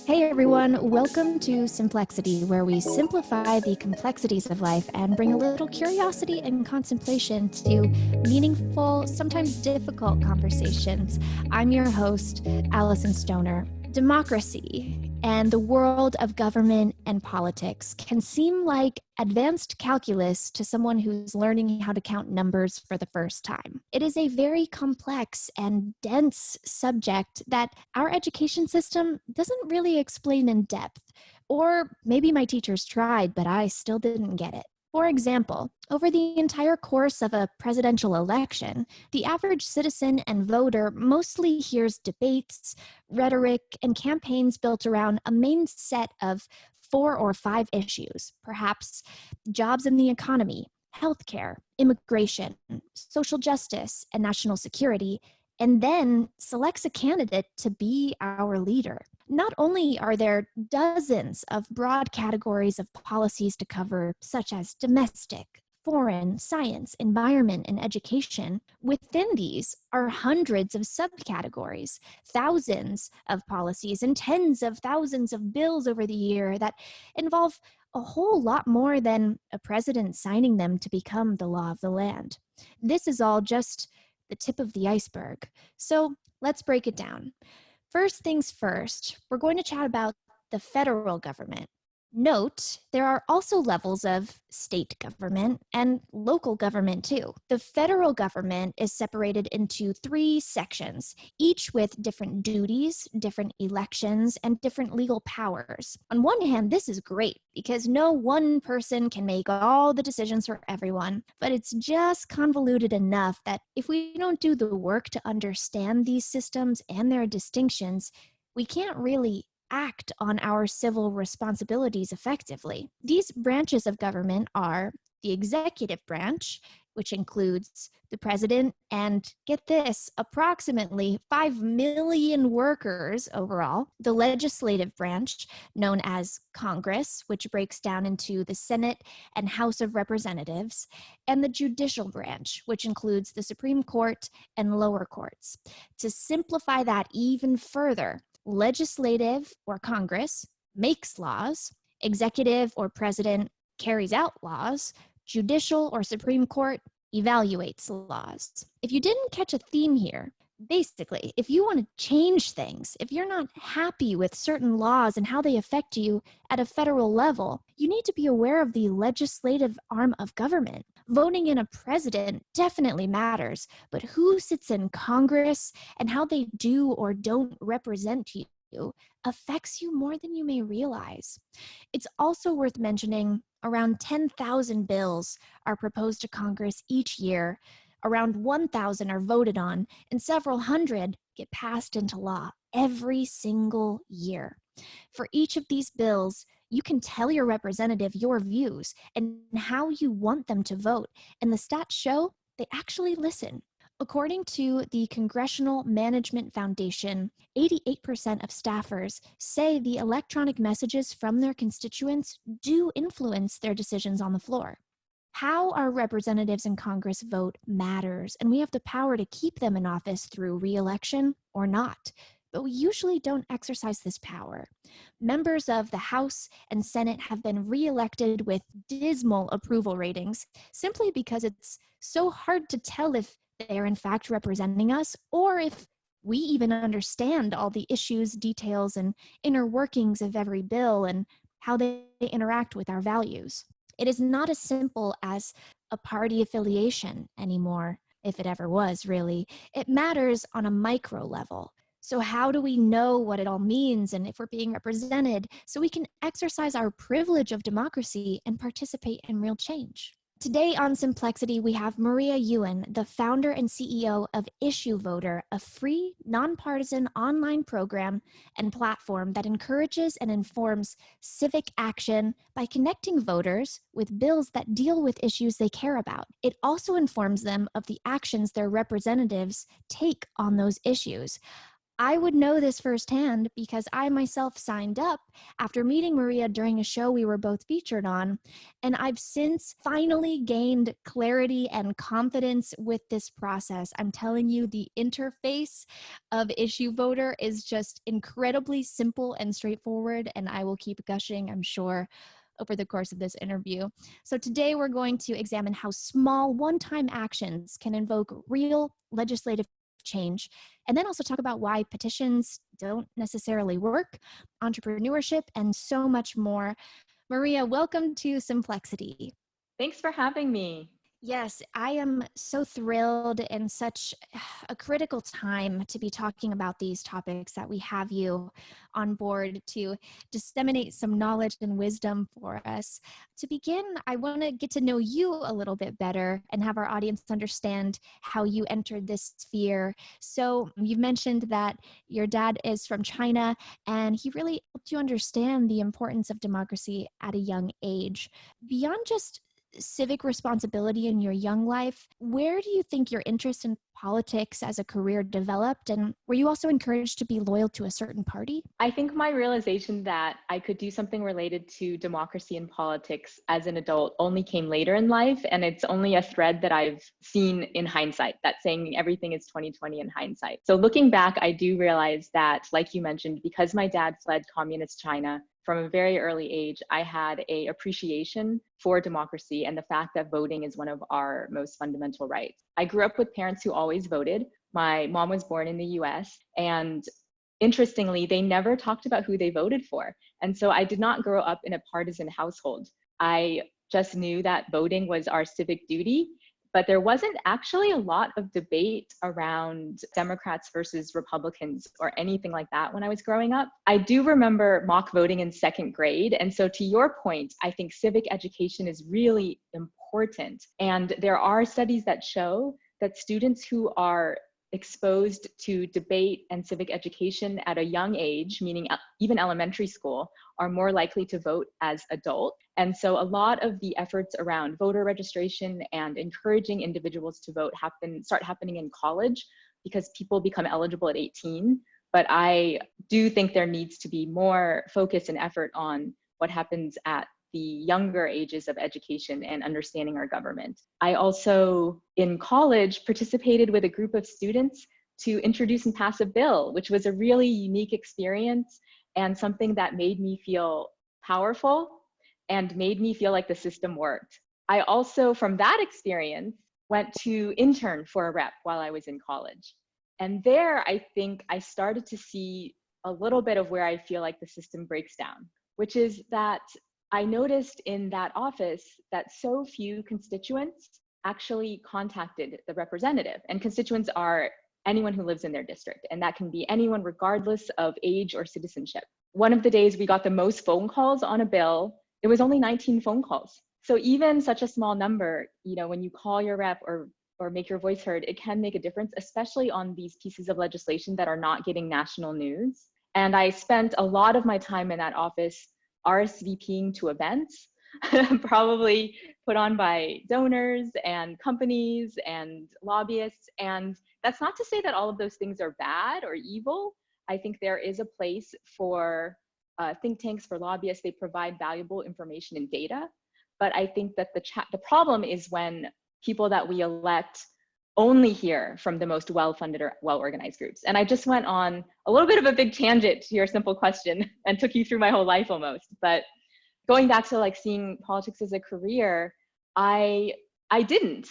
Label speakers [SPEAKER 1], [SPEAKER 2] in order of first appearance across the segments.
[SPEAKER 1] Hey everyone, welcome to Simplexity, where we simplify the complexities of life and bring a little curiosity and contemplation to meaningful, sometimes difficult conversations. I'm your host, Alyson Stoner. Democracy and the world of government and politics can seem like advanced calculus to someone who's learning how to count numbers for the first time. It is a very complex and dense subject that our education system doesn't really explain in depth. Or maybe my teachers tried, but I still didn't get it. For example, over the entire course of a presidential election, the average citizen and voter mostly hears debates, rhetoric, and campaigns built around a main set of 4 or 5 issues, perhaps jobs in the economy, healthcare, immigration, social justice, and national security, and then selects a candidate to be our leader. Not only are there dozens of broad categories of policies to cover, such as domestic, foreign, science, environment, and education, within these are hundreds of subcategories, thousands of policies, and tens of thousands of bills over the year that involve a whole lot more than a president signing them to become the law of the land. This is all just the tip of the iceberg. So let's break it down. First things first, we're going to chat about the federal government. Note, there are also levels of state government and local government too. The federal government is separated into 3 sections, each with different duties, different elections, and different legal powers. On one hand, this is great because no one person can make all the decisions for everyone, but it's just convoluted enough that if we don't do the work to understand these systems and their distinctions, we can't really act on our civil responsibilities effectively. These branches of government are the executive branch, which includes the president and, get this, approximately 5 million workers overall. The legislative branch, known as Congress, which breaks down into the Senate and House of Representatives, and the judicial branch, which includes the Supreme Court and lower courts. To simplify that even further, legislative or Congress makes laws, executive or president carries out laws, judicial or Supreme Court evaluates laws. If you didn't catch a theme here, basically, if you want to change things, if you're not happy with certain laws and how they affect you at a federal level, you need to be aware of the legislative arm of government. Voting in a president definitely matters, but who sits in Congress and how they do or don't represent you affects you more than you may realize. It's also worth mentioning around 10,000 bills are proposed to Congress each year, around 1,000 are voted on, and several hundred get passed into law every single year. For each of these bills, you can tell your representative your views and how you want them to vote, and the stats show they actually listen. According to the Congressional Management Foundation, 88% of staffers say the electronic messages from their constituents do influence their decisions on the floor. How our representatives in Congress vote matters, and we have the power to keep them in office through re-election or not. But we usually don't exercise this power. Members of the House and Senate have been re-elected with dismal approval ratings simply because it's so hard to tell if they are in fact representing us or if we even understand all the issues, details, and inner workings of every bill and how they interact with our values. It is not as simple as a party affiliation anymore, if it ever was, really. It matters on a micro level. So how do we know what it all means and if we're being represented so we can exercise our privilege of democracy and participate in real change? Today on Simplexity, we have Maria Yuan, the founder and CEO of Issue Voter, a free, nonpartisan online program and platform that encourages and informs civic action by connecting voters with bills that deal with issues they care about. It also informs them of the actions their representatives take on those issues. I would know this firsthand because I myself signed up after meeting Maria during a show we were both featured on. And I've since finally gained clarity and confidence with this process. I'm telling you, the interface of Issue Voter is just incredibly simple and straightforward. And I will keep gushing, I'm sure, over the course of this interview. So today we're going to examine how small one-time actions can invoke real legislative change, and then also talk about why petitions don't necessarily work, entrepreneurship, and so much more. Maria, welcome to Simplexity.
[SPEAKER 2] Thanks for having me.
[SPEAKER 1] Yes, I am so thrilled in such a critical time to be talking about these topics that we have you on board to disseminate some knowledge and wisdom for us. To begin, I want to get to know you a little bit better and have our audience understand how you entered this sphere. So you've mentioned that your dad is from China and he really helped you understand the importance of democracy at a young age. Beyond just civic responsibility in your young life, where do you think your interest in politics as a career developed? And were you also encouraged to be loyal to a certain party?
[SPEAKER 2] I think my realization that I could do something related to democracy and politics as an adult only came later in life. And it's only a thread that I've seen in hindsight, that saying everything is 2020 in hindsight. So looking back, I do realize that, like you mentioned, because my dad fled communist China, from a very early age, I had an appreciation for democracy and the fact that voting is one of our most fundamental rights. I grew up with parents who always voted. My mom was born in the US, and interestingly, they never talked about who they voted for. And so I did not grow up in a partisan household. I just knew that voting was our civic duty. But there wasn't actually a lot of debate around Democrats versus Republicans or anything like that when I was growing up. I do remember mock voting in second grade. And so to your point, I think civic education is really important. And there are studies that show that students who are exposed to debate and civic education at a young age, meaning even elementary school, are more likely to vote as adults. And so a lot of the efforts around voter registration and encouraging individuals to vote start happening in college because people become eligible at 18. But I do think there needs to be more focus and effort on what happens at the younger ages of education and understanding our government. I also, in college, participated with a group of students to introduce and pass a bill, which was a really unique experience and something that made me feel powerful and made me feel like the system worked. I also, from that experience, went to intern for a rep while I was in college. And there, I think I started to see a little bit of where I feel like the system breaks down, which is that I noticed in that office that so few constituents actually contacted the representative. And constituents are anyone who lives in their district, and that can be anyone regardless of age or citizenship. One of the days we got the most phone calls on a bill, it was only 19 phone calls. So even such a small number, when you call your rep or make your voice heard, it can make a difference, especially on these pieces of legislation that are not getting national news. And I spent a lot of my time in that office RSVPing to events, probably put on by donors and companies and lobbyists. And that's not to say that all of those things are bad or evil. I think there is a place for think tanks, for lobbyists. They provide valuable information and data. But I think that the problem is when people that we elect only hear from the most well-funded or well-organized groups. And I just went on a little bit of a big tangent to your simple question and took you through my whole life almost. But going back to like seeing politics as a career, I didn't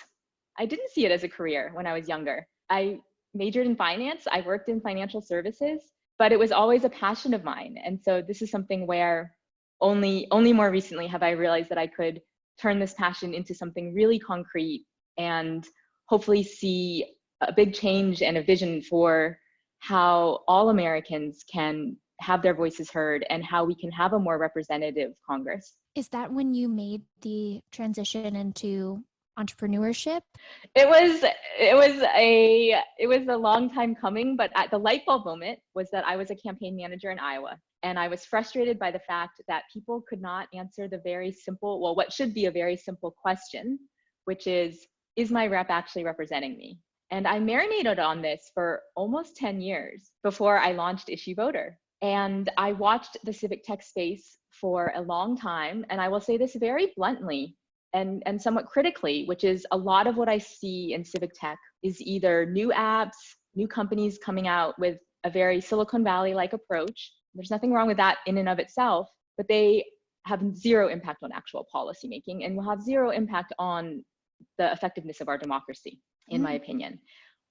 [SPEAKER 2] see it as a career when I was younger. I majored in finance. I worked in financial services, but it was always a passion of mine. And so this is something where only more recently have I realized that I could turn this passion into something really concrete and hopefully see a big change and a vision for how all Americans can have their voices heard and how we can have a more representative Congress.
[SPEAKER 1] Is that when you made the transition into entrepreneurship?
[SPEAKER 2] It was a long time coming, but at the light bulb moment was that I was a campaign manager in Iowa. And I was frustrated by the fact that people could not answer the very simple, well, what should be a very simple question, which is my rep actually representing me? And I marinated on this for almost 10 years before I launched Issue Voter. And I watched the civic tech space for a long time. And I will say this very bluntly and somewhat critically, which is a lot of what I see in civic tech is either new apps, new companies coming out with a very Silicon Valley-like approach. There's nothing wrong with that in and of itself, but they have zero impact on actual policymaking and will have zero impact on the effectiveness of our democracy, in my opinion.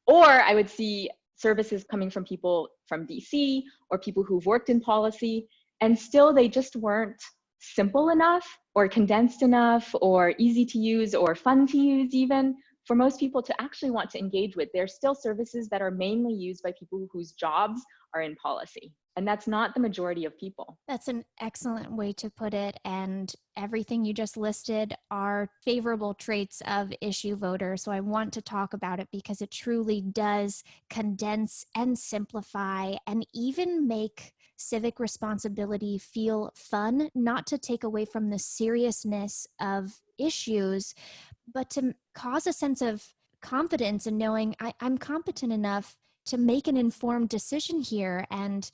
[SPEAKER 2] Or I would see services coming from people from DC or people who've worked in policy, and still they just weren't simple enough or condensed enough or easy to use or fun to use even for most people to actually want to engage with. They're still services that are mainly used by people whose jobs are in policy. And that's not the majority of people.
[SPEAKER 1] That's an excellent way to put it. And everything you just listed are favorable traits of Issue Voter. So I want to talk about it because it truly does condense and simplify and even make civic responsibility feel fun, not to take away from the seriousness of issues, but to cause a sense of confidence in knowing I'm competent enough to make an informed decision here. And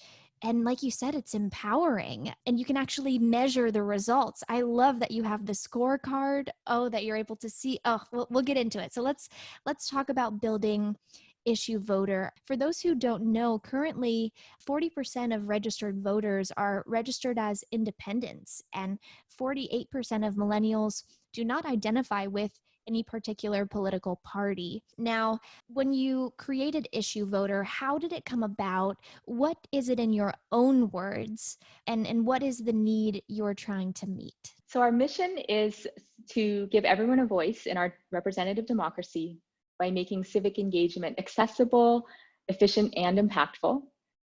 [SPEAKER 1] like you said, it's empowering and you can actually measure the results. I love that you have the scorecard. Oh, that you're able to see. Oh, we'll get into it. So let's talk about building Issue Voter. For those who don't know, currently 40% of registered voters are registered as independents, and 48% of millennials do not identify with any particular political party. Now, when you created Issue Voter, how did it come about? What is it in your own words? And what is the need you're trying to meet?
[SPEAKER 2] So our mission is to give everyone a voice in our representative democracy by making civic engagement accessible, efficient, and impactful.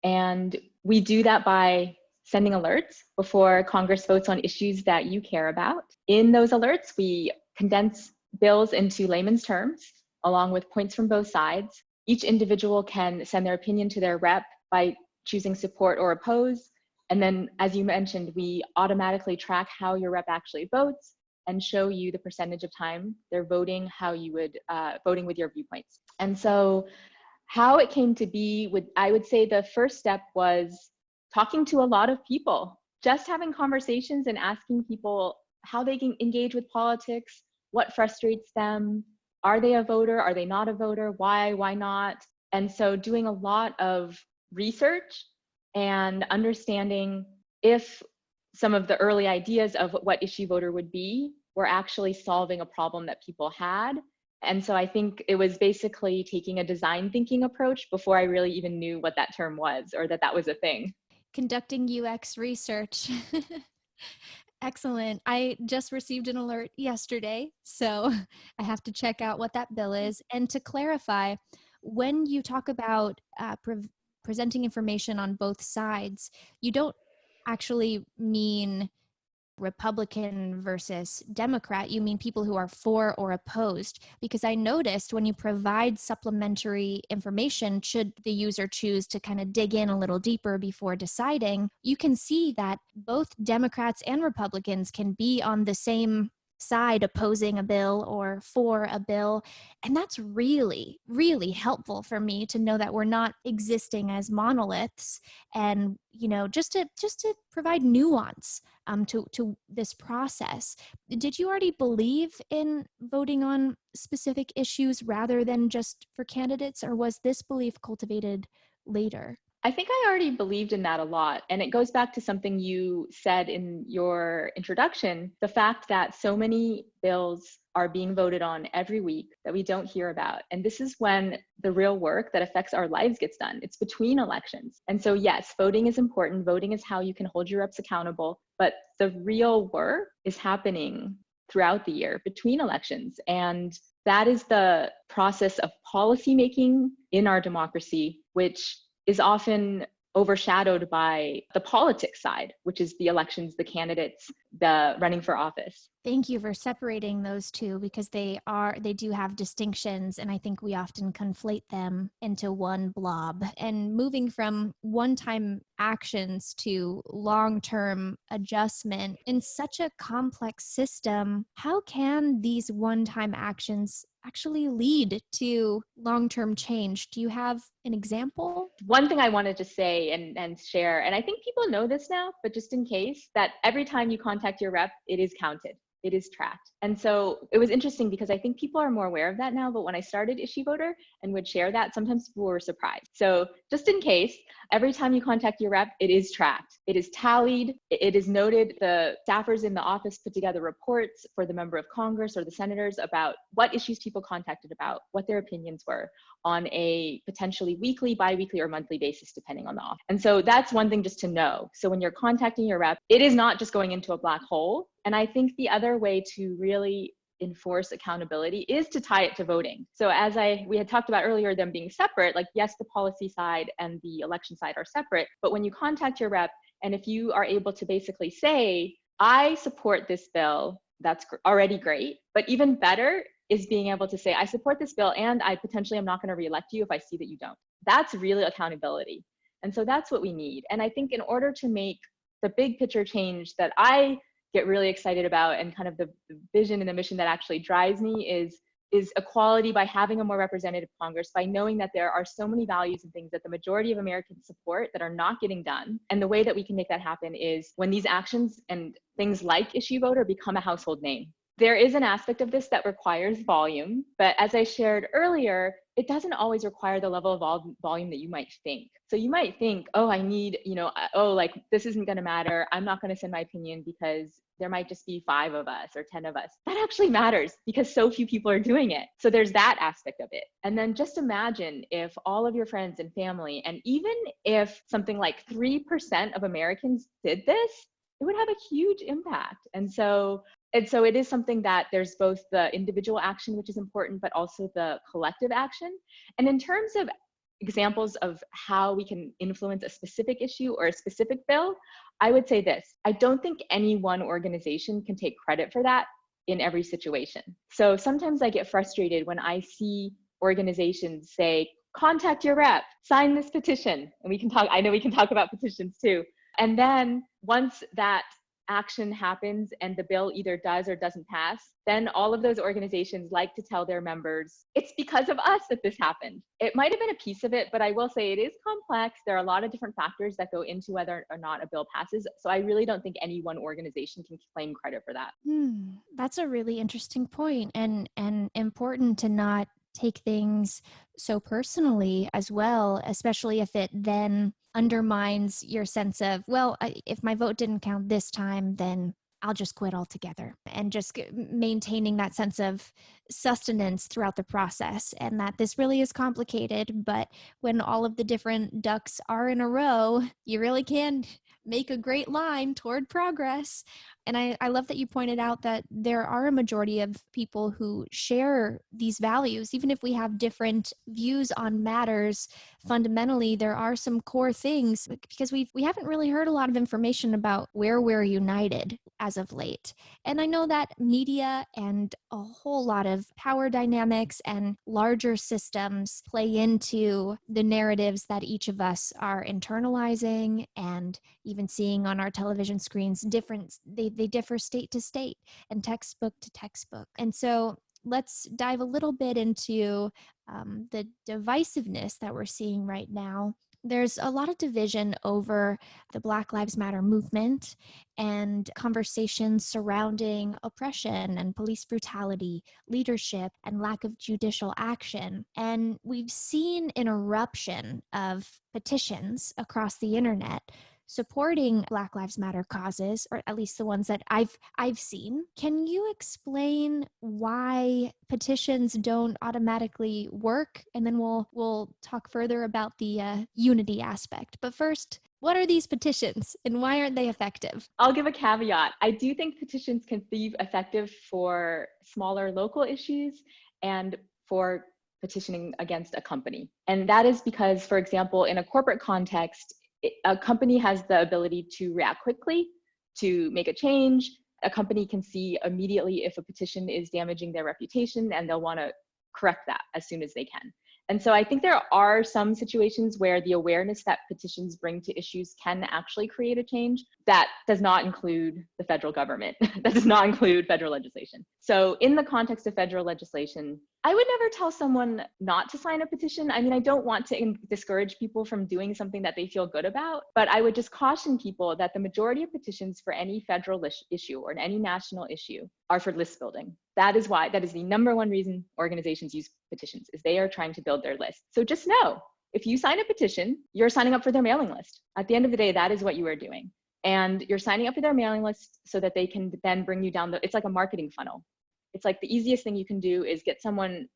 [SPEAKER 2] And we do that by sending alerts before Congress votes on issues that you care about. In those alerts, we condense bills into layman's terms, along with points from both sides. Each individual can send their opinion to their rep by choosing support or oppose. And then, as you mentioned, we automatically track how your rep actually votes and show you the percentage of time they're voting, how you would voting with your viewpoints. And so how it came to be, I would say the first step was talking to a lot of people, just having conversations and asking people how they can engage with politics, what frustrates them, are they a voter, are they not a voter, why not? And so doing a lot of research and understanding if some of the early ideas of what Issue Voter would be were actually solving a problem that people had. And so I think it was basically taking a design thinking approach before I really even knew what that term was or that was a thing.
[SPEAKER 1] Conducting UX research. Excellent. I just received an alert yesterday, so I have to check out what that bill is. And to clarify, when you talk about presenting information on both sides, you don't actually mean Republican versus Democrat. You mean people who are for or opposed. Because I noticed when you provide supplementary information, should the user choose to kind of dig in a little deeper before deciding, you can see that both Democrats and Republicans can be on the same side opposing a bill or for a bill. And that's really, really helpful for me to know that we're not existing as monoliths, and, you know, just to provide nuance to this process. Did you already believe in voting on specific issues rather than just for candidates, or was this belief cultivated later?
[SPEAKER 2] I think I already believed in that a lot. And it goes back to something you said in your introduction, the fact that so many bills are being voted on every week that we don't hear about. And this is when the real work that affects our lives gets done. It's between elections. And so yes, voting is important. Voting is how you can hold your reps accountable. But the real work is happening throughout the year between elections. And that is the process of policymaking in our democracy, which is often overshadowed by the politics side, which is the elections, the candidates, the running for office.
[SPEAKER 1] Thank you for separating those two, because they do have distinctions, and I think we often conflate them into one blob. And moving from one-time actions to long-term adjustment in such a complex system, how can these one-time actions actually lead to long-term change? Do you have an example?
[SPEAKER 2] One thing I wanted to say and share, and I think people know this now, but just in case, that every time you contact your rep, it is counted. It is tracked. And so it was interesting because I think people are more aware of that now, but when I started Issue Voter and would share that, sometimes people were surprised. So just in case, every time you contact your rep, it is tracked. It is tallied. It is noted. The staffers in the office put together reports for the member of Congress or the senators about what issues people contacted about, what their opinions were on a potentially weekly, bi-weekly, or monthly basis, depending on the office. And so that's one thing just to know. So when you're contacting your rep, it is not just going into a black hole. And I think the other way to really enforce accountability is to tie it to voting. So as we had talked about earlier, them being separate, like yes, the policy side and the election side are separate, but when you contact your rep, and if you are able to basically say, I support this bill, that's already great. But even better is being able to say, I support this bill and I potentially am not going to reelect you if I see that you don't. That's really accountability. And so that's what we need. And I think in order to make the big picture change that I get really excited about, and kind of the vision and the mission that actually drives me is equality, by having a more representative Congress, by knowing that there are so many values and things that the majority of Americans support that are not getting done. And the way that we can make that happen is when these actions and things like Issue Voter become a household name. There is an aspect of this that requires volume, but as I shared earlier, it doesn't always require the level of volume that you might think. So you might think, oh, I need, like this isn't going to matter. I'm not going to send my opinion because there might just be 5 of us or 10 of us. That actually matters because so few people are doing it. So there's that aspect of it. And then just imagine if all of your friends and family, and even if something like 3% of Americans did this, it would have a huge impact. And so it is something that there's both the individual action, which is important, but also the collective action. And in terms of examples of how we can influence a specific issue or a specific bill, I would say this: I don't think any one organization can take credit for that in every situation. So sometimes I get frustrated when I see organizations say, contact your rep, sign this petition. And I know we can talk about petitions too. And then once that action happens and the bill either does or doesn't pass, then all of those organizations like to tell their members, it's because of us that this happened. It might have been a piece of it, but I will say it is complex. There are a lot of different factors that go into whether or not a bill passes. So I really don't think any one organization can claim credit for that.
[SPEAKER 1] That's a really interesting point, and important to not take things so personally as well, especially if it then undermines your sense of, well, if my vote didn't count this time, then I'll just quit altogether, and just maintaining that sense of sustenance throughout the process, and that this really is complicated, but when all of the different ducks are in a row, you really can make a great line toward progress. And I love that you pointed out that there are a majority of people who share these values. Even if we have different views on matters, fundamentally, there are some core things, because we haven't really heard a lot of information about where we're united as of late. And I know that media and a whole lot of power dynamics and larger systems play into the narratives that each of us are internalizing and even seeing on our television screens. They differ state to state and textbook to textbook. And so let's dive a little bit into the divisiveness that we're seeing right now. There's a lot of division over the Black Lives Matter movement and conversations surrounding oppression and police brutality, leadership, and lack of judicial action. And we've seen an eruption of petitions across the internet supporting Black Lives Matter causes, or at least the ones that I've seen. Can you explain why petitions don't automatically work? And then we'll talk further about the unity aspect. But first, what are these petitions and why aren't they effective?
[SPEAKER 2] I'll give a caveat. I do think petitions can be effective for smaller local issues and for petitioning against a company. And that is because, for example, in a corporate context, a company has the ability to react quickly, to make a change, a company can see immediately if a petition is damaging their reputation, and they'll want to correct that as soon as they can. And so I think there are some situations where the awareness that petitions bring to issues can actually create a change. That does not include the federal government. That does not include federal legislation. So in the context of federal legislation, I would never tell someone not to sign a petition. I mean, I don't want to discourage people from doing something that they feel good about, but I would just caution people that the majority of petitions for any federal issue or any national issue are for list building. That is the number one reason organizations use petitions, is they are trying to build their list. So just know, if you sign a petition, you're signing up for their mailing list. At the end of the day, that is what you are doing. And you're signing up for their mailing list so that they can then bring you down it's like a marketing funnel. It's like the easiest thing you can do is get someone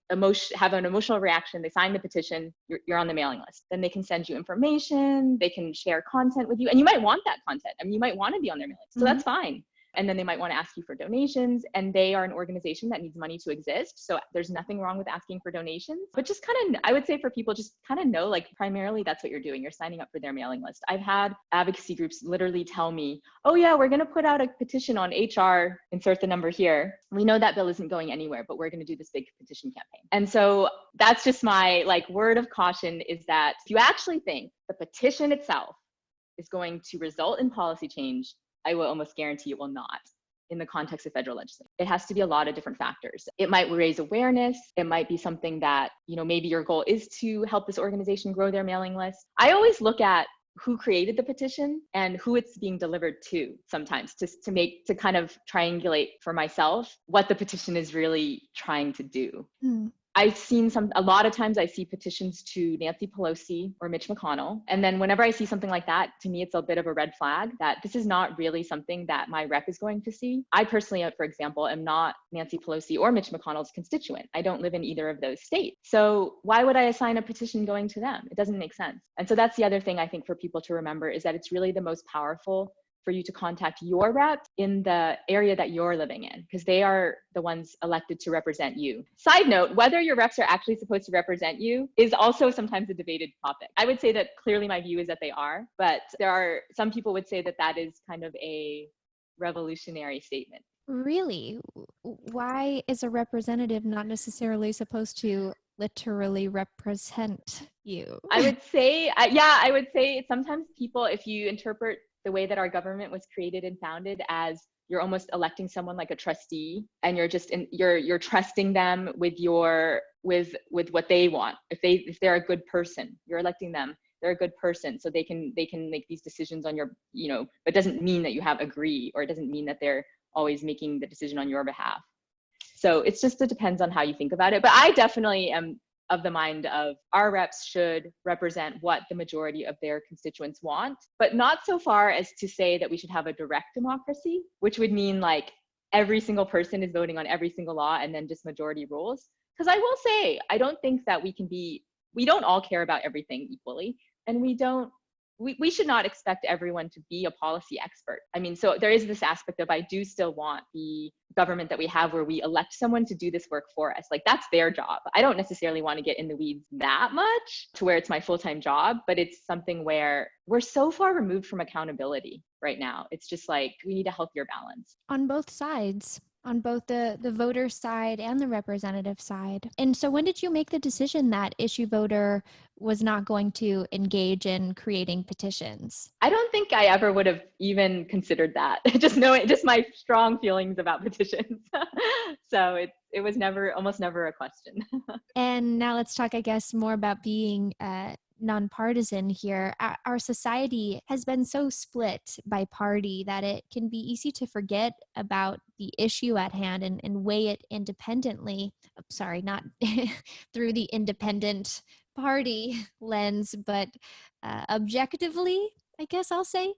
[SPEAKER 2] have an emotional reaction. They sign the petition, you're on the mailing list. Then they can send you information, they can share content with you, and you might want that content. I mean, you might want to be on their mailing list, so that's fine. And then they might want to ask you for donations, and they are an organization that needs money to exist. So there's nothing wrong with asking for donations, but just kind of, I would say for people, just kind of know, like, primarily that's what you're doing. You're signing up for their mailing list. I've had advocacy groups literally tell me, oh yeah, we're going to put out a petition on HR, insert the number here. We know that bill isn't going anywhere, but we're going to do this big petition campaign. And so that's just my word of caution, is that if you actually think the petition itself is going to result in policy change, I will almost guarantee it will not in the context of federal legislation. It has to be a lot of different factors. It might raise awareness. It might be something that, maybe your goal is to help this organization grow their mailing list. I always look at who created the petition and who it's being delivered to sometimes, to kind of triangulate for myself what the petition is really trying to do. I've seen a lot of times I see petitions to Nancy Pelosi or Mitch McConnell. And then whenever I see something like that, to me, it's a bit of a red flag that this is not really something that my rep is going to see. I personally, for example, am not Nancy Pelosi or Mitch McConnell's constituent. I don't live in either of those states. So why would I assign a petition going to them? It doesn't make sense. And so that's the other thing I think for people to remember, is that it's really the most powerful for you to contact your rep in the area that you're living in, because they are the ones elected to represent you. Side note, whether your reps are actually supposed to represent you is also sometimes a debated topic. I would say that clearly my view is that they are, but some people would say that that is kind of a revolutionary statement.
[SPEAKER 1] Really? Why is a representative not necessarily supposed to literally represent you?
[SPEAKER 2] I would say sometimes people, if you interpret the way that our government was created and founded as you're almost electing someone like a trustee, and you're trusting them with what they want. If they're a good person, you're electing them. They're a good person, so they can make these decisions on your, but it doesn't mean that you have agree, or it doesn't mean that they're always making the decision on your behalf. So it depends on how you think about it. But I definitely am of the mind of our reps should represent what the majority of their constituents want, but not so far as to say that we should have a direct democracy, which would mean every single person is voting on every single law and then just majority rules. Because I will say, I don't think that we don't all care about everything equally, and we should not expect everyone to be a policy expert. I mean, so there is this aspect of, I do still want the government that we have where we elect someone to do this work for us. That's their job. I don't necessarily want to get in the weeds that much to where it's my full-time job, but it's something where we're so far removed from accountability right now. It's just we need a healthier balance.
[SPEAKER 1] On both sides. On both the voter side and the representative side. And so when did you make the decision that Issue Voter was not going to engage in creating petitions?
[SPEAKER 2] I don't think I ever would have even considered that. Just my strong feelings about petitions. So it was almost never a question.
[SPEAKER 1] And now let's talk, I guess, more about being non-partisan here. Our society has been so split by party that it can be easy to forget about the issue at hand and weigh it independently. Sorry, not through the independent party lens, but objectively, I guess I'll say.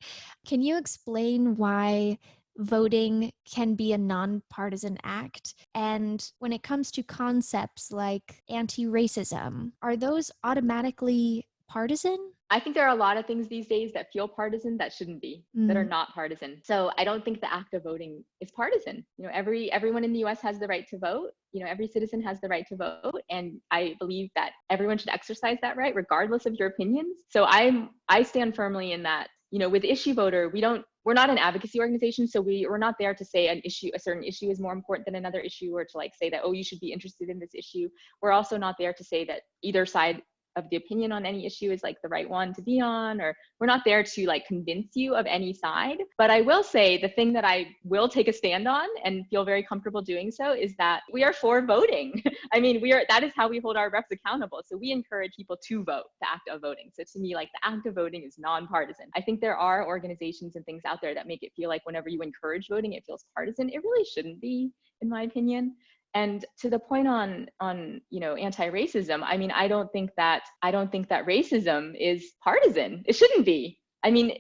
[SPEAKER 1] Can you explain why voting can be a nonpartisan act? And when it comes to concepts like anti-racism, are those automatically partisan?
[SPEAKER 2] I think there are a lot of things these days that feel partisan that shouldn't be, that are not partisan. So I don't think the act of voting is partisan. Everyone in the US has the right to vote. Every citizen has the right to vote. And I believe that everyone should exercise that right, regardless of your opinions. So I stand firmly in that, with Issue Voter, we don't we're not an advocacy organization, so we're not there to say a certain issue is more important than another issue, or to like say that, oh, you should be interested in this issue. We're also not there to say that either side of the opinion on any issue is like the right one to be on, or we're not there to like convince you of any side. But I will say the thing that I will take a stand on and feel very comfortable doing so is that we are for voting. I mean, that is how we hold our reps accountable. So we encourage people to vote, the act of voting. So to me, like the act of voting is nonpartisan. I think there are organizations and things out there that make it feel like whenever you encourage voting, it feels partisan. It really shouldn't be, in my opinion. And to the point on anti-racism, I mean, I don't think that racism is partisan. It shouldn't be. I mean,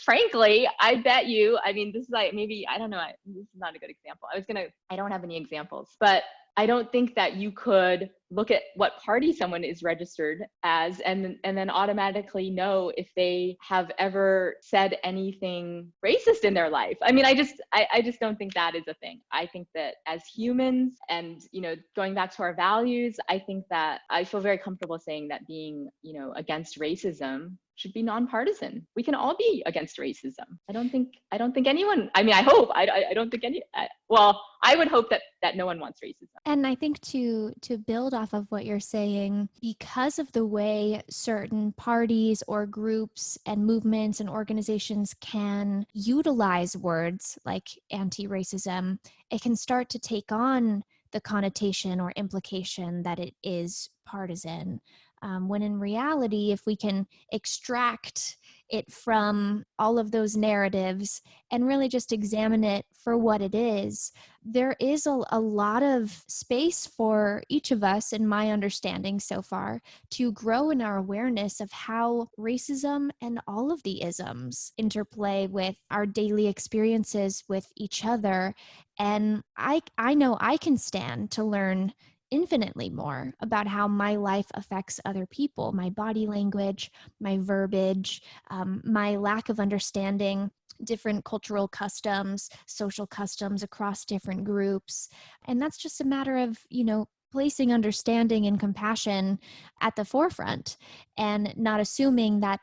[SPEAKER 2] frankly, I bet you, I mean, this is like, maybe, I don't know, this is not a good example. I don't have any examples, but I don't think that you could look at what party someone is registered as and then automatically know if they have ever said anything racist in their life. I mean, I just don't think that is a thing. I think that as humans and, going back to our values, I think that I feel very comfortable saying that being, against racism should be nonpartisan. We can all be against racism. I don't think anyone, I mean, I hope, I don't think I would hope that no one wants racism.
[SPEAKER 1] And I think to build off of what you're saying, because of the way certain parties or groups and movements and organizations can utilize words like anti-racism, it can start to take on the connotation or implication that it is partisan. When in reality, if we can extract it from all of those narratives and really just examine it for what it is, there is a lot of space for each of us, in my understanding so far, to grow in our awareness of how racism and all of the isms interplay with our daily experiences with each other. And I know I can stand to learn infinitely more about how my life affects other people, my body language, my verbiage, my lack of understanding different cultural customs, social customs across different groups. And that's just a matter of, placing understanding and compassion at the forefront and not assuming that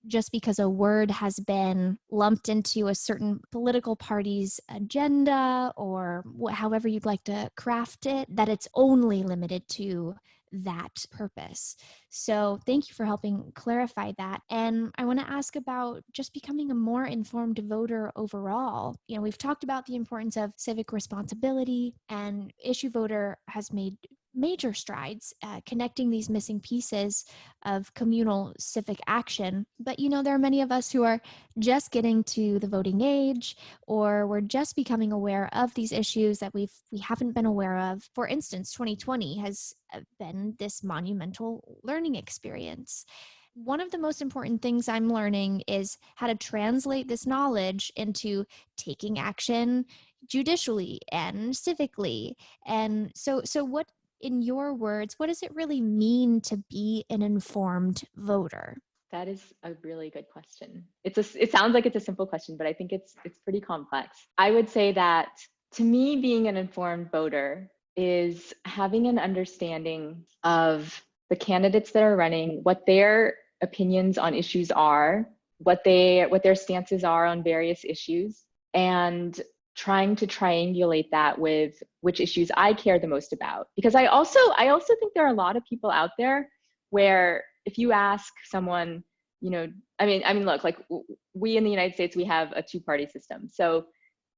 [SPEAKER 1] just because a word has been lumped into a certain political party's agenda or however you'd like to craft it, that it's only limited to that purpose. So thank you for helping clarify that. And I want to ask about just becoming a more informed voter overall. We've talked about the importance of civic responsibility, and Issue Voter has made major strides connecting these missing pieces of communal civic action. But, there are many of us who are just getting to the voting age, or we're just becoming aware of these issues that we haven't been aware of. For instance, 2020 has been this monumental learning experience. One of the most important things I'm learning is how to translate this knowledge into taking action judicially and civically. And so what, in your words, what does it really mean to be an informed voter?
[SPEAKER 2] That is a really good question. It sounds like it's a simple question, but I think it's pretty complex. I would say that to me, being an informed voter is having an understanding of the candidates that are running, what their opinions on issues are, what their stances are on various issues, and trying to triangulate that with which issues I care the most about. Because I also think there are a lot of people out there where if you ask someone, I mean, look, like we in the United States, we have a two-party system. So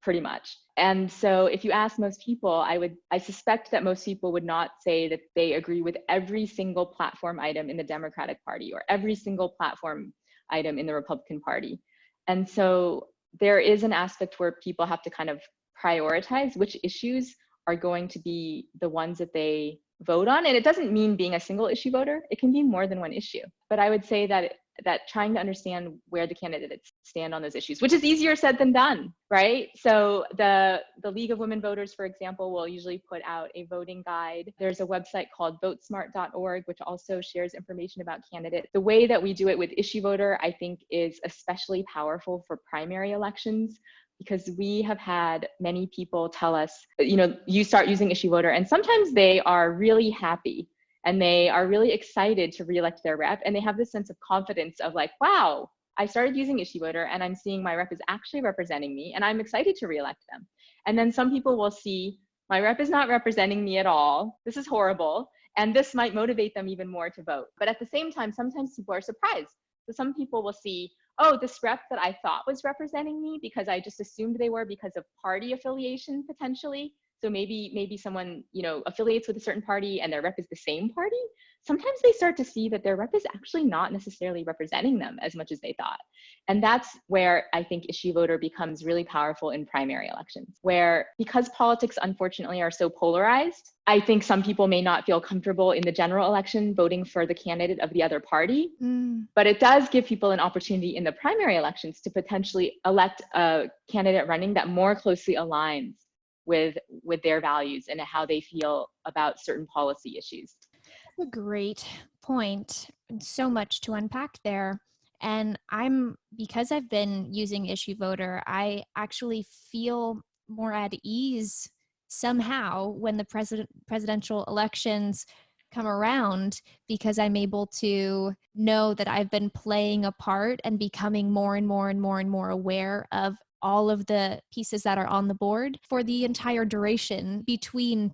[SPEAKER 2] pretty much. And so if you ask most people, I suspect that most people would not say that they agree with every single platform item in the Democratic Party or every single platform item in the Republican Party. And so there is an aspect where people have to kind of prioritize which issues are going to be the ones that they vote on. And it doesn't mean being a single issue voter. It can be more than one issue. But I would say that trying to understand where the candidates stand on those issues, which is easier said than done, right? So the League of Women Voters, for example, will usually put out a voting guide. There's a website called votesmart.org, which also shares information about candidates. The way that we do it with Issue Voter, I think, is especially powerful for primary elections, because we have had many people tell us, you start using Issue Voter, and sometimes they are really happy and they are really excited to reelect their rep, and they have this sense of confidence of like, wow, I started using issue voter and I'm seeing my rep is actually representing me and I'm excited to reelect them. And then some people will see my rep is not representing me at all. This is horrible. And this might motivate them even more to vote. But at the same time, sometimes people are surprised. So some people will see, oh, this rep that I thought was representing me because I just assumed they were because of party affiliation potentially. So maybe someone, affiliates with a certain party and their rep is the same party. Sometimes they start to see that their rep is actually not necessarily representing them as much as they thought. And that's where I think issue voter becomes really powerful in primary elections, where because politics unfortunately are so polarized, I think some people may not feel comfortable in the general election voting for the candidate of the other party. But it does give people an opportunity in the primary elections to potentially elect a candidate running that more closely aligns with their values and how they feel about certain policy issues.
[SPEAKER 1] That's a great point. And so much to unpack there. And because I've been using issue voter, I actually feel more at ease somehow when the presidential elections come around, because I'm able to know that I've been playing a part and becoming more and more and more and more aware of all of the pieces that are on the board for the entire duration between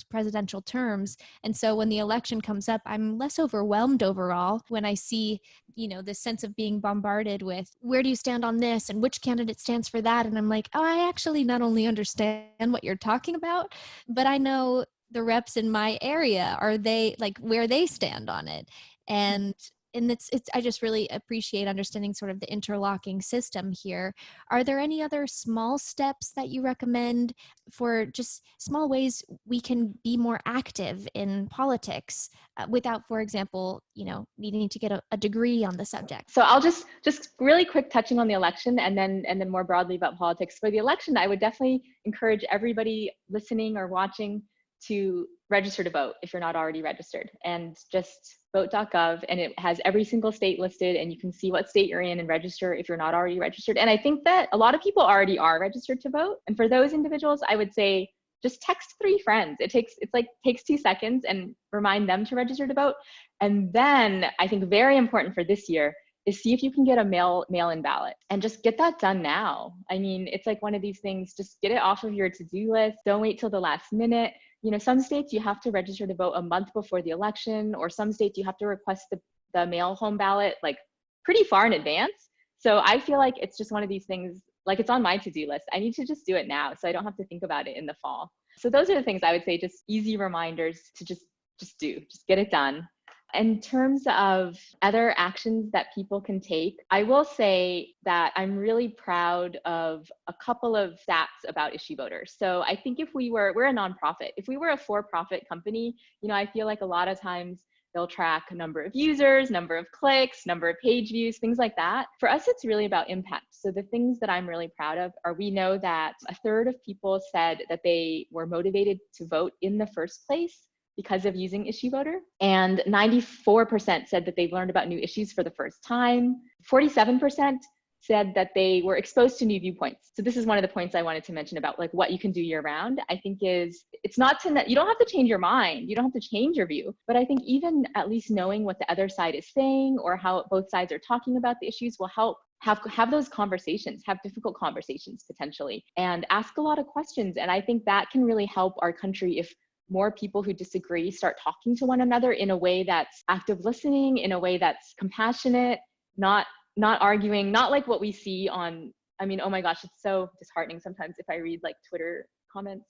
[SPEAKER 1] presidential terms. And so when the election comes up, I'm less overwhelmed overall when I see, the sense of being bombarded with, where do you stand on this and which candidate stands for that? And I'm like, oh, I actually not only understand what you're talking about, but I know the reps in my area, are they like where they stand on it. And it's I just really appreciate understanding sort of the interlocking system here. Are there any other small steps that you recommend for just small ways we can be more active in politics without, for example, needing to get a degree on the subject?
[SPEAKER 2] So I'll just really quick touching on the election and then more broadly about politics. For the election, I would definitely encourage everybody listening or watching to register to vote if you're not already registered, and just vote.gov, and it has every single state listed and you can see what state you're in and register if you're not already registered. And I think that a lot of people already are registered to vote. And for those individuals, I would say just text 3 friends. It takes 2 seconds and remind them to register to vote. And then I think very important for this year is see if you can get a mail-in ballot and just get that done now. I mean, it's like one of these things, just get it off of your to-do list. Don't wait till the last minute. Some states you have to register to vote a month before the election, or some states you have to request the mail home ballot like pretty far in advance. So I feel like it's just one of these things, like it's on my to-do list. I need to just do it now so I don't have to think about it in the fall. So those are the things I would say, just easy reminders to just get it done. In terms of other actions that people can take, I will say that I'm really proud of a couple of stats about issue voters. So I think we're a nonprofit. If we were a for-profit company, I feel like a lot of times they'll track number of users, number of clicks, number of page views, things like that. For us, it's really about impact. So the things that I'm really proud of are, we know that 1/3 of people said that they were motivated to vote in the first place because of using issue voter. And 94% said that they've learned about new issues for the first time. 47% said that they were exposed to new viewpoints. So this is one of the points I wanted to mention about like what you can do year round. I think it's not you don't have to change your mind. You don't have to change your view, but I think even at least knowing what the other side is saying or how both sides are talking about the issues will help have those conversations, have difficult conversations potentially, and ask a lot of questions. And I think that can really help our country if more people who disagree start talking to one another in a way that's active listening, in a way that's compassionate, not arguing, not like what we see on, oh my gosh, it's so disheartening sometimes if I read like Twitter comments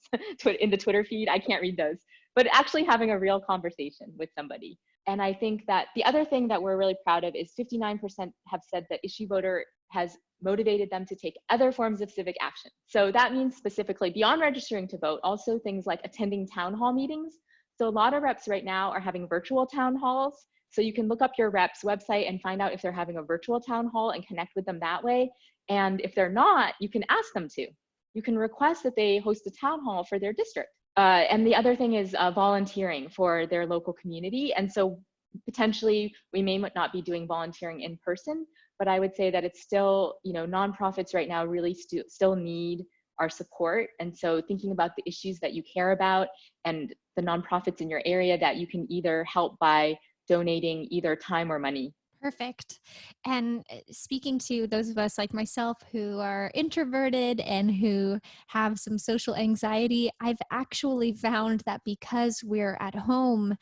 [SPEAKER 2] in the Twitter feed, I can't read those, but actually having a real conversation with somebody. And I think that the other thing that we're really proud of is 59% have said that issue voter has motivated them to take other forms of civic action. So that means specifically beyond registering to vote, also things like attending town hall meetings. So a lot of reps right now are having virtual town halls. So you can look up your rep's website and find out if they're having a virtual town hall and connect with them that way. And if they're not, you can ask them to. You can request that they host a town hall for their district. And the other thing is volunteering for their local community. And so potentially we may not be doing volunteering in person, but I would say that it's still, nonprofits right now really still need our support. And so thinking about the issues that you care about and the nonprofits in your area that you can either help by donating either time or money.
[SPEAKER 1] Perfect. And speaking to those of us like myself who are introverted and who have some social anxiety, I've actually found that because we're at home,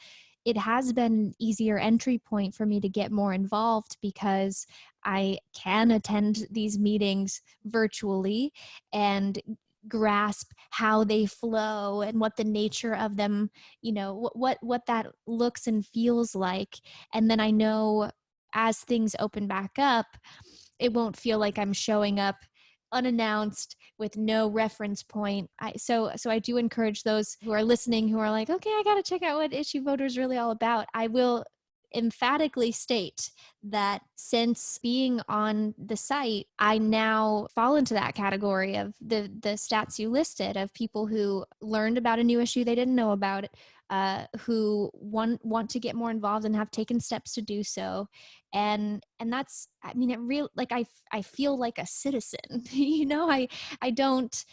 [SPEAKER 1] it has been an easier entry point for me to get more involved because I can attend these meetings virtually and grasp how they flow and what the nature of them, what that looks and feels like. And then I know as things open back up, it won't feel like I'm showing up unannounced with no reference point. So I do encourage those who are listening who are like, okay, I got to check out what Issue Voter is really all about. I will emphatically state that since being on the site, I now fall into that category of the stats you listed of people who learned about a new issue they didn't know about, who want to get more involved and have taken steps to do so. And that's, I mean, it really, like, I feel like a citizen. I don't,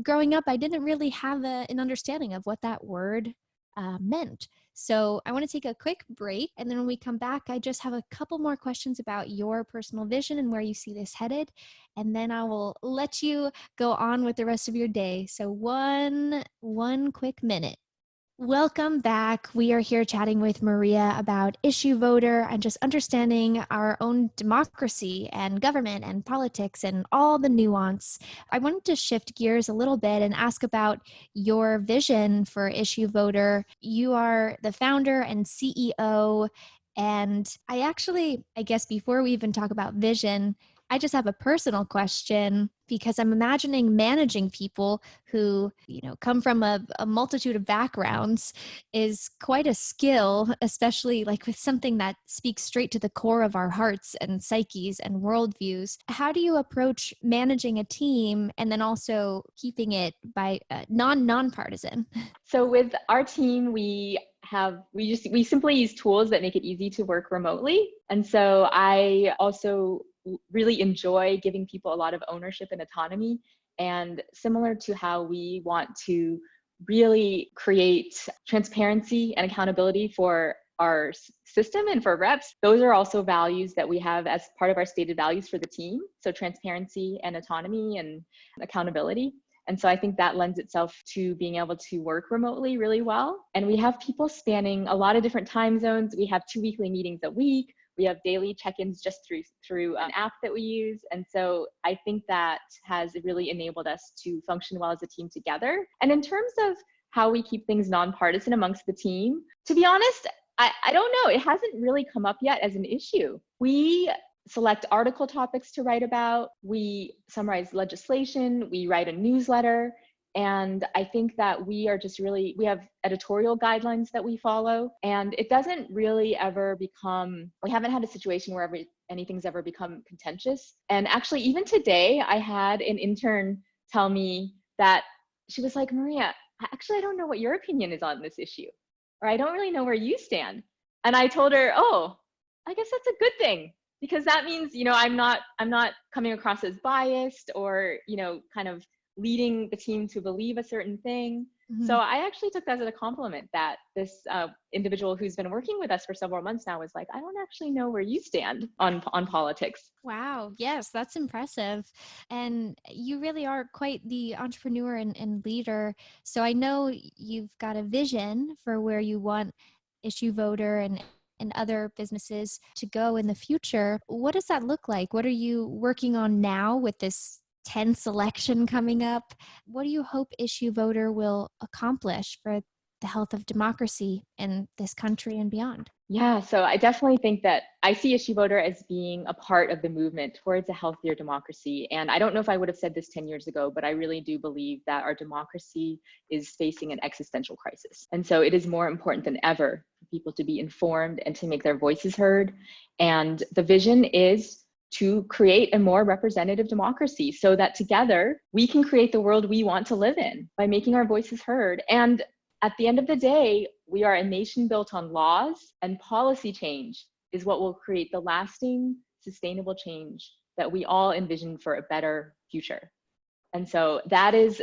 [SPEAKER 1] growing up, I didn't really have an understanding of what that word meant. So I want to take a quick break. And then when we come back, I just have a couple more questions about your personal vision and where you see this headed. And then I will let you go on with the rest of your day. So one quick minute. Welcome back. We are here chatting with Maria about Issue Voter and just understanding our own democracy and government and politics and all the nuance. I wanted to shift gears a little bit and ask about your vision for Issue Voter. You are the founder and CEO. And I guess before we even talk about vision, I just have a personal question because I'm imagining managing people who, come from a multitude of backgrounds is quite a skill, especially like with something that speaks straight to the core of our hearts and psyches and worldviews. How do you approach managing a team and then also keeping it by non-partisan?
[SPEAKER 2] So with our team, we simply use tools that make it easy to work remotely. And so I also really enjoy giving people a lot of ownership and autonomy. And similar to how we want to really create transparency and accountability for our system and for reps, those are also values that we have as part of our stated values for the team. So transparency and autonomy and accountability. And so I think that lends itself to being able to work remotely really well. And we have people spanning a lot of different time zones. We have 2 weekly meetings a week. We have daily check-ins just through an app that we use. And so I think that has really enabled us to function well as a team together. And in terms of how we keep things nonpartisan amongst the team, to be honest, I don't know. It hasn't really come up yet as an issue. We select article topics to write about. We summarize legislation. We write a newsletter. And I think that we have editorial guidelines that we follow. And it doesn't really ever we haven't had a situation where anything's ever become contentious. And actually, even today, I had an intern tell me that she was like, Maria, actually, I don't know what your opinion is on this issue, or I don't really know where you stand. And I told her, oh, I guess that's a good thing, because that means, I'm not coming across as biased or, kind of leading the team to believe a certain thing. Mm-hmm. So I actually took that as a compliment that this individual who's been working with us for several months now was like, I don't actually know where you stand on politics.
[SPEAKER 1] Wow. Yes, that's impressive. And you really are quite the entrepreneur and leader. So I know you've got a vision for where you want Issue Voter and other businesses to go in the future. What does that look like? What are you working on now with this 10th election coming up? What do you hope Issue Voter will accomplish for the health of democracy in this country and beyond?
[SPEAKER 2] Yeah, so I definitely think that I see Issue Voter as being a part of the movement towards a healthier democracy. And I don't know if I would have said this 10 years ago, but I really do believe that our democracy is facing an existential crisis. And so it is more important than ever for people to be informed and to make their voices heard. And the vision is to create a more representative democracy so that together we can create the world we want to live in by making our voices heard. And at the end of the day, we are a nation built on laws, and policy change is what will create the lasting, sustainable change that we all envision for a better future. And so that is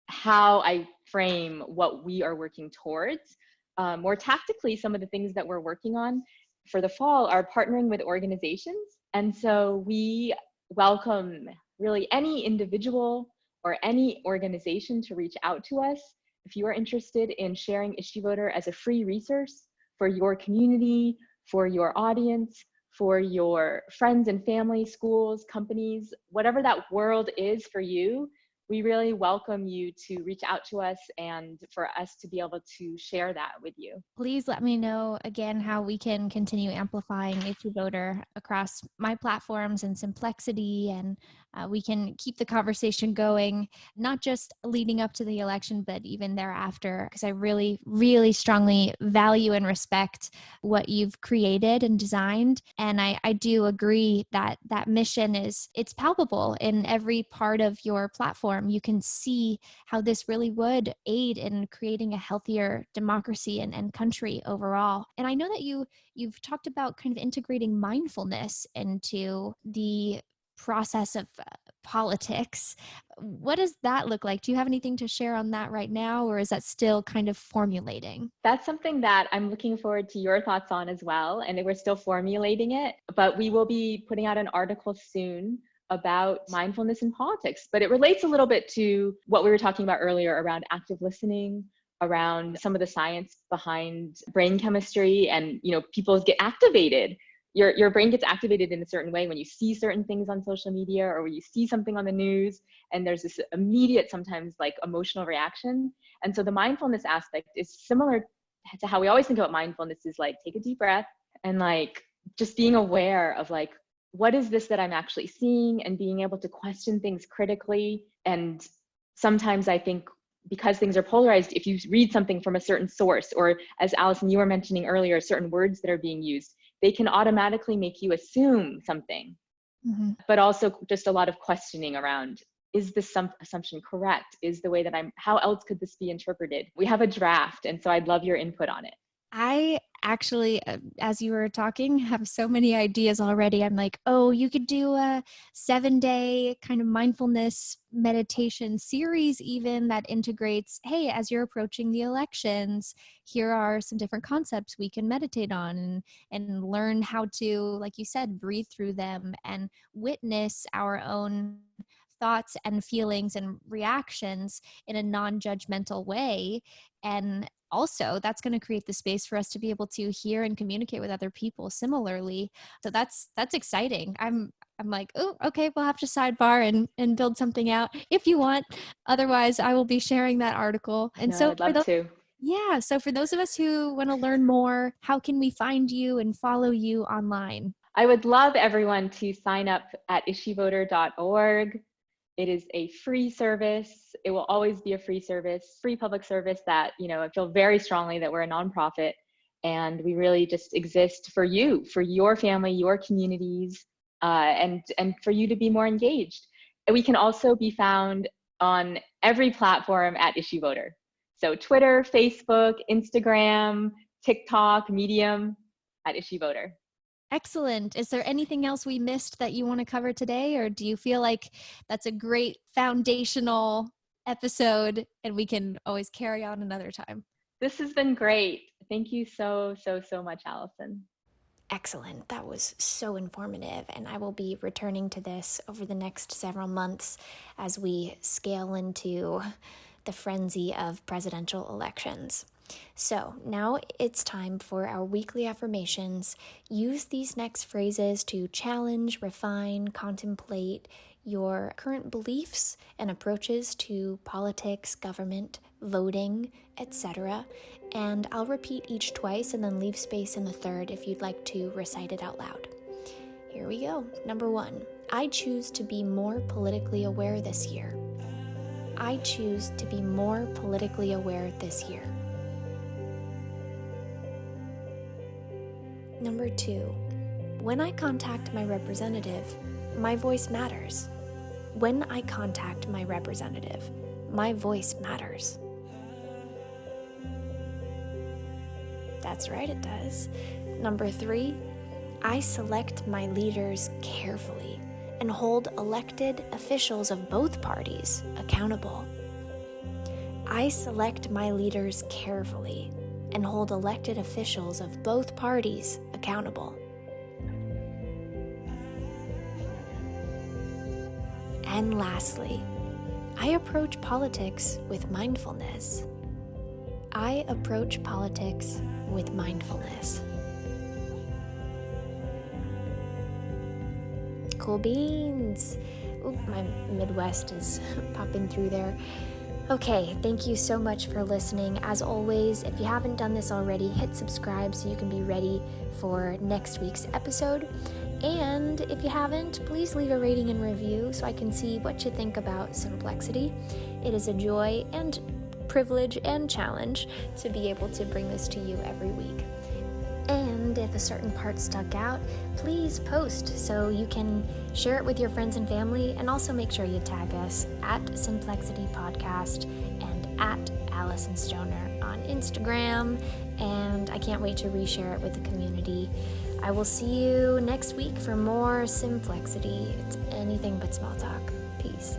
[SPEAKER 2] how I frame what we are working towards. More tactically, some of the things that we're working on. for the fall are partnering with organizations. And so we welcome really any individual or any organization to reach out to us if you are interested in sharing Issue Voter as a free resource for your community, for your audience, for your friends and family, schools, companies, whatever that world is for you. We really welcome you to reach out to us and for us to be able to share that with you.
[SPEAKER 1] Please let me know again how we can continue amplifying Issue Voter across my platforms and Simplexity, and we can keep the conversation going, not just leading up to the election, but even thereafter, because I really, really strongly value and respect what you've created and designed. And I do agree that that mission it's palpable in every part of your platform. You can see how this really would aid in creating a healthier democracy and country overall. And I know that you've talked about kind of integrating mindfulness into the process of politics. What does that look like? Do you have anything to share on that right now, or is that still kind of formulating?
[SPEAKER 2] That's something that I'm looking forward to your thoughts on as well. And we're still formulating it, but we will be putting out an article soon about mindfulness in politics. But it relates a little bit to what we were talking about earlier around active listening, around some of the science behind brain chemistry, and people get activated. Your brain gets activated in a certain way when you see certain things on social media or when you see something on the news, and there's this immediate, sometimes like emotional reaction. And so the mindfulness aspect is similar to how we always think about mindfulness, is like take a deep breath and like just being aware of like, what is this that I'm actually seeing, and being able to question things critically. And sometimes I think because things are polarized, if you read something from a certain source, or as Alyson, you were mentioning earlier, certain words that are being used, they can automatically make you assume something. Mm-hmm. But also just a lot of questioning around, is this assumption correct? Is the way that how else could this be interpreted? We have a draft, and so I'd love your input on it.
[SPEAKER 1] I actually, as you were talking, have so many ideas already. I'm like, oh, you could do a 7-day kind of mindfulness meditation series even that integrates, hey, as you're approaching the elections, here are some different concepts we can meditate on and learn how to, like you said, breathe through them and witness our own thoughts and feelings and reactions in a non-judgmental way. And also, that's going to create the space for us to be able to hear and communicate with other people similarly. So that's exciting. I'm like, oh, okay, we'll have to sidebar and build something out if you want. Otherwise, I will be sharing that article. And so
[SPEAKER 2] I'd love to.
[SPEAKER 1] Yeah. So for those of us who want to learn more, how can we find you and follow you online?
[SPEAKER 2] I would love everyone to sign up at issuevoter.org. It is a free service. It will always be a free service, free public service that, I feel very strongly that we're a nonprofit, and we really just exist for you, for your family, your communities, and for you to be more engaged. And we can also be found on every platform at Issue Voter. So Twitter, Facebook, Instagram, TikTok, Medium, at Issue Voter.
[SPEAKER 1] Excellent. Is there anything else we missed that you want to cover today, or do you feel like that's a great foundational episode and we can always carry on another time?
[SPEAKER 2] This has been great. Thank you so much, Alyson.
[SPEAKER 3] Excellent. That was so informative, and I will be returning to this over the next several months as we scale into the frenzy of presidential elections. So now it's time for our weekly affirmations. Use these next phrases to challenge, refine, contemplate your current beliefs and approaches to politics, government, voting, etc. And I'll repeat each twice and then leave space in the third if you'd like to recite it out loud. Here we go. Number 1, I choose to be more politically aware this year. I choose to be more politically aware this year. Number 2, when I contact my representative, my voice matters. When I contact my representative, my voice matters. That's right, it does. Number 3, I select my leaders carefully and hold elected officials of both parties accountable. I select my leaders carefully and hold elected officials of both parties accountable. accountable. And lastly, I approach politics with mindfulness. I approach politics with mindfulness. Cool beans. Oop, my Midwest is popping through there. Okay, thank you so much for listening. As always, if you haven't done this already, hit subscribe so you can be ready for next week's episode. And if you haven't, please leave a rating and review so I can see what you think about Simplexity. It is a joy and privilege and challenge to be able to bring this to you every week. And if a certain part stuck out, please post so you can share it with your friends and family, and also make sure you tag us at Simplexity Podcast and at Alyson Stoner on Instagram. And I can't wait to reshare it with the community. I will see you next week for more Simplexity. It's anything but small talk. Peace.